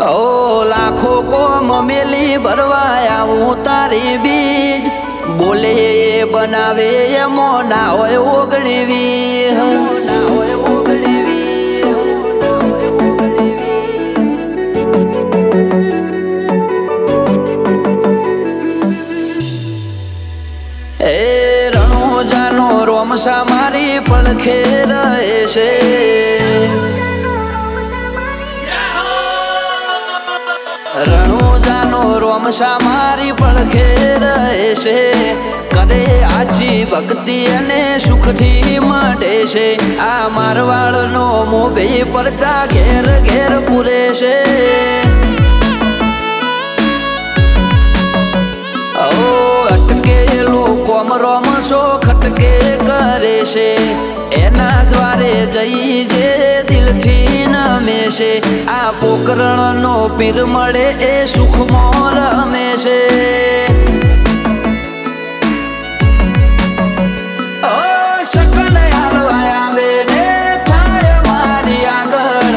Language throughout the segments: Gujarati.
ઓ લાખો કોમ મેલી ભરવાયા હું તારી બીજ બોલે એ બનાવે એમો ના હોય ઓગણીવી ના હોય ઓગણીવી એ રણોજાનો રોમસા મારી પડખે રહે છે રણોજાનો રોમસા મારી પડખે રહે છે કરે આજી ભક્તિ અને સુખથી મળે છે આ મારવાડનો મોભી પરચા ઘેર ઘેર પૂરે છે ઓ અટકેલું કોમ રોમસો ખટકે કરે છે એના દ્વારે જઈ જે દિલથી નમે છે આ પોકરણનો પીર મળે એ સુખમાં રમે છે સકન હાલવા આવે ને થાય મારી આગળ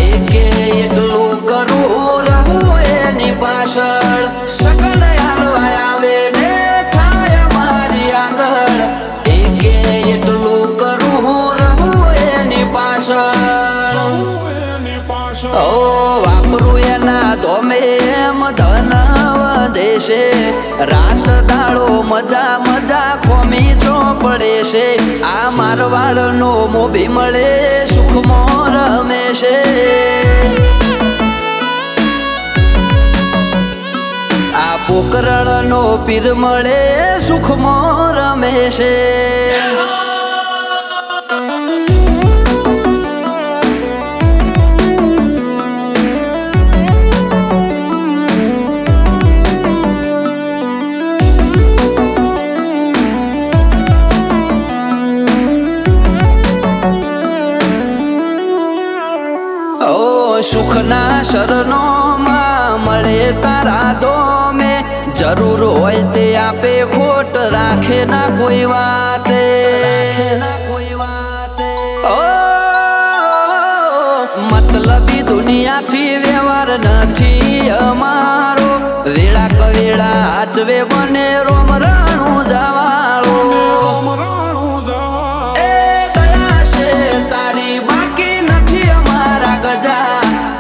એકે એકલું કરું રહું એની પાછળ સકન હાલવા આવે ને થાય મારી આગળ એકે એકલું કરું રહું એની પાછળ ઓ વાપરું એના ધોમે એમ ધન વધે છે રાત દાડો મજા મજા ખોમી ચોપડે છે આ મારવાડનો મોભી મળે સુખમાં રમે છે આ પોકરણનો પીર મળે સુખમાં રમે છે સુખના શરણો માં મળે તારા દોમે જરૂર હોય તે આપે ખોટ રાખે ના કોઈ વાતે મતલબી દુનિયાથી વ્યવહાર નથી અમારો વેળા કવેળા આચવે બને રોમ રણું જવાળો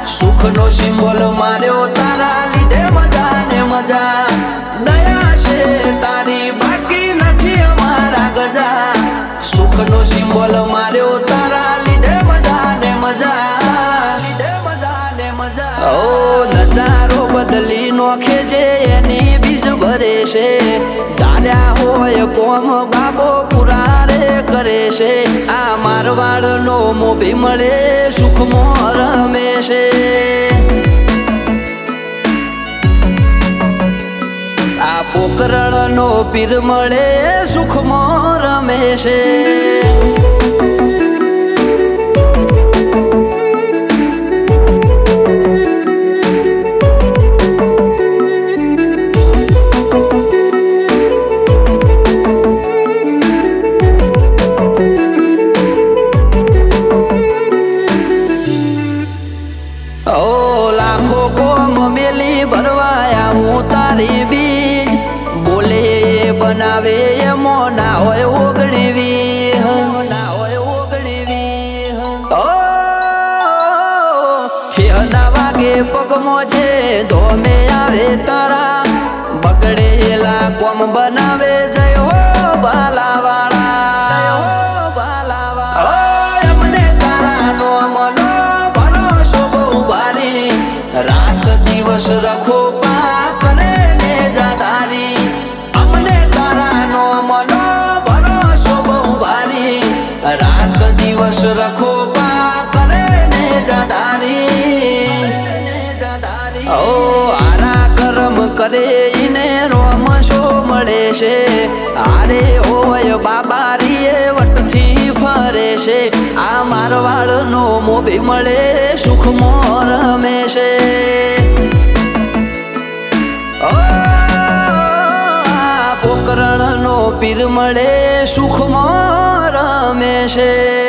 સુખનો સિમ્બોલ માર્યો તારા લીધે મજા ને મજા દયા છે તારી બાકી નથી અમારા ગજા સુખનો સિમ્બોલ માર્યો તારા લીધે મજા ને મજા લીધે મજા ને મજા ઓ નજારો બદલી નોખે જે એની બીજ ભરે છે ધાર્યા હોય કોમ બાબો પૂરા રે કરે છે આ મારવાડનો મોભી મળે સુખમાં રમે છે આ પોકરણનો પીર મળે સુખમાં રમે છે ભરવાયા હું તારી બીજ બોલે બનાવે એમો ના હોય ઓગણીવી ના હોય ઓગણીવી ઓ ઠેના વાગે પગમો છે ધોમે આવે તારા બગડેલા કોમ બનાવે જય હો બાલાવાળા એમને તારા નો મનો ભરોસો બહુ ભારી રાત દિવસ રખો પા કરે ને જાધારી અમને તારા નો મનો ભરોસો બહુ ભારી રાત દિવસ રખો પા કરે ને જાધારી ઓ આરા કરમ કરે ઈને રોમશો મળે છે આરે હોય બાબારી એ વટથી ફરે છે આ મારવાડનો મોભી મળે સુખમાં રમે છે પોકરણનો પીર મળે સુખમાં રમે છે